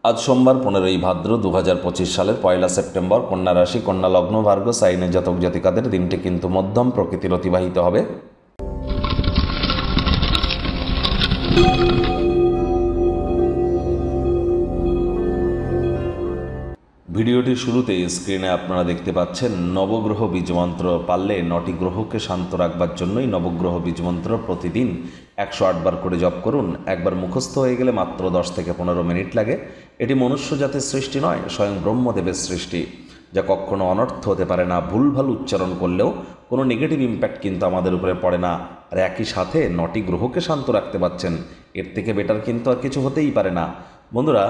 আজ সোমবার 15ই ভাদ্র 2025 সালের 1 সেপ্টেম্বর। কন্যা রাশি, কন্যা লগ্ন, ভার্গ সাইনের জাতক জাতিকাদের দিনটি কিন্তু মধ্যম প্রকৃতির অতিবাহিত হবে। ভিডিওটির শুরুতেই স্ক্রিনে আপনারা দেখতে পাচ্ছেন নবগ্রহ বীজমন্ত্র। পারলে 9টি গ্রহকে শান্ত রাখবার জন্যই নবগ্রহ বীজমন্ত্র প্রতিদিন 108 বার করে জপ করুন। একবার মুখস্থ হয়ে গেলে মাত্র 10 থেকে 15 মিনিট লাগে। এটি মনুষ্য জাতির সৃষ্টি নয়, স্বয়ং ব্রহ্মদেবের সৃষ্টি, যা কখনো অনর্থ হতে পারে না। ভুলভাল উচ্চারণ করলেও কোনো নেগেটিভ ইম্প্যাক্ট কিন্তু আমাদের উপরে পড়ে না। আর একই সাথে 9টি গ্রহকে শান্ত রাখতে পারছেন, এর থেকে বেটার কিন্তু আর কিছু হতেই পারে না। বন্ধুরা,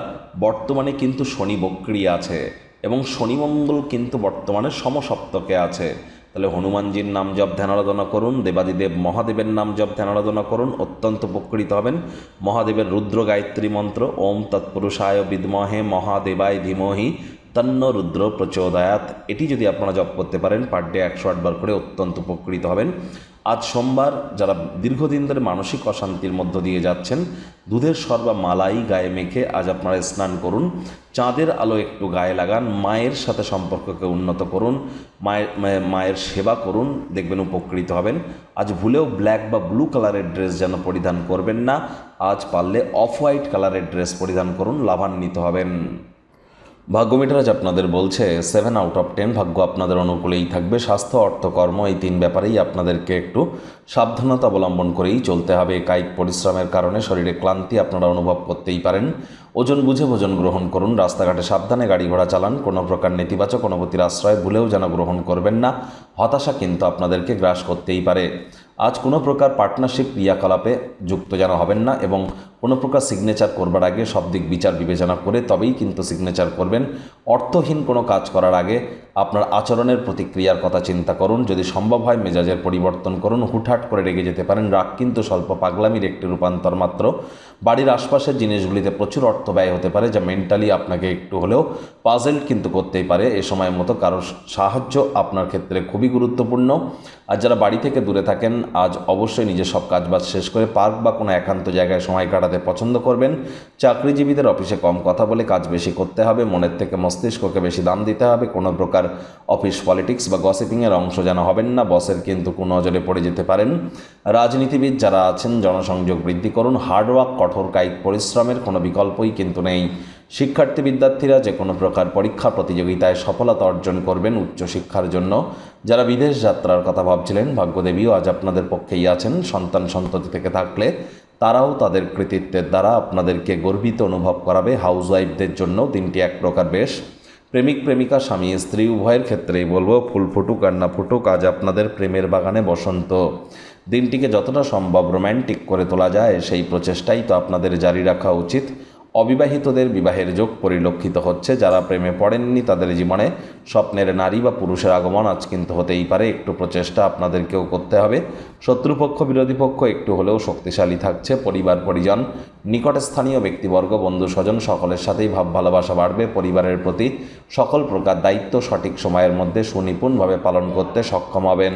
বর্তমানে কিন্তু শনি বক্রী আছে এবং শনি মঙ্গল কিন্তু বর্তমানে সমসপ্তকে আছে। তাহলে হনুমানজির নাম জপ ধ্যান আরাধনা করুন, দেবাদিদেব মহাদেবের নাম জপ ধ্যান আরাধনা করুন, অত্যন্ত উপকৃত হবেন। মহাদেবের রুদ্র গায়ত্রী মন্ত্র ওম তৎপুরুষায় বিদ্মহে মহাদেবায় ধীমহি তন্ন রুদ্র প্রচোদয়াৎ, এটি যদি আপনারা জপ করতে পারেন পার ডে 108 বার করে, অত্যন্ত উপকৃত হবেন। আজ সোমবার, যারা দীর্ঘদিন ধরে মানসিক অশান্তির মধ্য দিয়ে যাচ্ছেন, দুধের সর বা মালাই গায়ে মেখে আজ আপনারা স্নান করুন। চাঁদের আলো একটু গায়ে লাগান, মায়ের সাথে সম্পর্ককে উন্নত করুন, মায়ের সেবা করুন, দেখবেন উপকৃত হবেন। আজ ভুলেও ব্ল্যাক বা ব্লু কালারের ড্রেস যেন পরিধান করবেন না। আজ পারলে অফ হোয়াইট কালারের ড্রেস পরিধান করুন, লাভান্বিত হবেন। ভাগ্য মিটার আজ আপনাদের বলছে 7 আউট অফ 10, ভাগ্য আপনাদের অনুকূলেই থাকবে। স্বাস্থ্য, অর্থ, কর্ম এই 3 ব্যাপারেই আপনাদেরকে একটু সাবধানতা অবলম্বন করেই চলতে হবে। কায়িক পরিশ্রমের কারণে শরীরে ক্লান্তি আপনারা অনুভব করতেই পারেন। ওজন বুঝে ভোজন গ্রহণ করুন। রাস্তাঘাটে সাবধানে গাড়ি ঘোড়া চালান। কোনো প্রকার নেতিবাচক অনুভূতির আশ্রয় ভুলেও যেন গ্রহণ করবেন না। হতাশা কিন্তু আপনাদেরকে গ্রাস করতেই পারে। আজ কোনো প্রকার পার্টনারশিপ ক্রিয়াকলাপে যুক্ত যেন হবেন না এবং কোনো প্রকার সিগনেচার করবার আগে সব দিক বিচার বিবেচনা করে তবেই কিন্তু সিগনেচার করবেন। অর্থহীন কোনো কাজ করার আগে আপনার আচরণের প্রতিক্রিয়ার কথা চিন্তা করুন। যদি সম্ভব হয় মেজাজের পরিবর্তন করুন। হুটহাট করে রেগে যেতে পারেন। রাগ কিন্তু স্বল্প পাগলামির একটি রূপান্তর মাত্র। বাড়ির আশপাশের জিনিসগুলিতে প্রচুর অর্থ ব্যয় হতে পারে, যা মেন্টালি আপনাকে একটু হলেও পাজেল কিন্তু করতেই পারে। এ সময় মতো কারোর সাহায্য আপনার ক্ষেত্রে খুবই গুরুত্বপূর্ণ। আর যারা বাড়ি থেকে দূরে থাকেন, আজ অবশ্যই নিজের সব কাজবাজ শেষ করে পার্ক বা কোনো একান্ত জায়গায় সময় কাটাতে পছন্দ করবেন। চাকরিজীবীদের অফিসে কম কথা বলে কাজ বেশি করতে হবে। মনের থেকে মস্তিষ্ককে বেশি দাম দিতে হবে। কোনো প্রকার অফিস পলিটিক্স বা গসিপিংয়ের অংশ যেন হবেন না। বসের কিন্তু কুনজরে পড়ে যেতে পারেন। রাজনীতিবিদ যারা আছেন, জনসংযোগ বৃদ্ধি করুন। হার্ডওয়ার্ক, কঠোর কায়িক পরিশ্রমের কোনো বিকল্পই কিন্তু নেই। শিক্ষার্থী বিদ্যার্থীরা যে কোনো প্রকার পরীক্ষা প্রতিযোগিতায় সফলতা অর্জন করবেন উচ্চশিক্ষার জন্য। যারা বিদেশ যাত্রার কথা ভাবছিলেন, ভাগ্যদেবীও আজ আপনাদের পক্ষেই আছেন। সন্তান সন্ততি থেকে থাকলে তারাও তাদের কৃতিত্বের দ্বারা আপনাদেরকে গর্বিত অনুভব করাবে। হাউসওয়াইফদের জন্য দিনটি এক প্রকার বেশ। প্রেমিক প্রেমিকা, স্বামী স্ত্রী উভয়ের ক্ষেত্রেই বলবো, ফুল ফুটুক আর না ফুটুক, আজ আপনাদের প্রেমের বাগানে বসন্ত। দিনটিকে যতটা সম্ভব রোম্যান্টিক করে তোলা যায় সেই প্রচেষ্টাই তো আপনাদের জারি রাখা উচিত। অবিবাহিতদের বিবাহের যোগ পরিলক্ষিত হচ্ছে। যারা প্রেমে পড়েননি তাদের জীবনে স্বপ্নের নারী বা পুরুষের আগমন আজ কিন্তু হতেই পারে। একটু প্রচেষ্টা আপনাদেরকেও করতে হবে। শত্রুপক্ষ, বিরোধী পক্ষ একটু হলেও শক্তিশালী থাকছে। পরিবার পরিজন, নিকটে স্থানীয় ব্যক্তিবর্গ, বন্ধু স্বজন সকলের সাথেই ভাব ভালোবাসা বাড়বে। পরিবারের প্রতি সকল প্রকার দায়িত্ব সঠিক সময়ের মধ্যে সুনিপুণভাবে পালন করতে সক্ষম হবেন।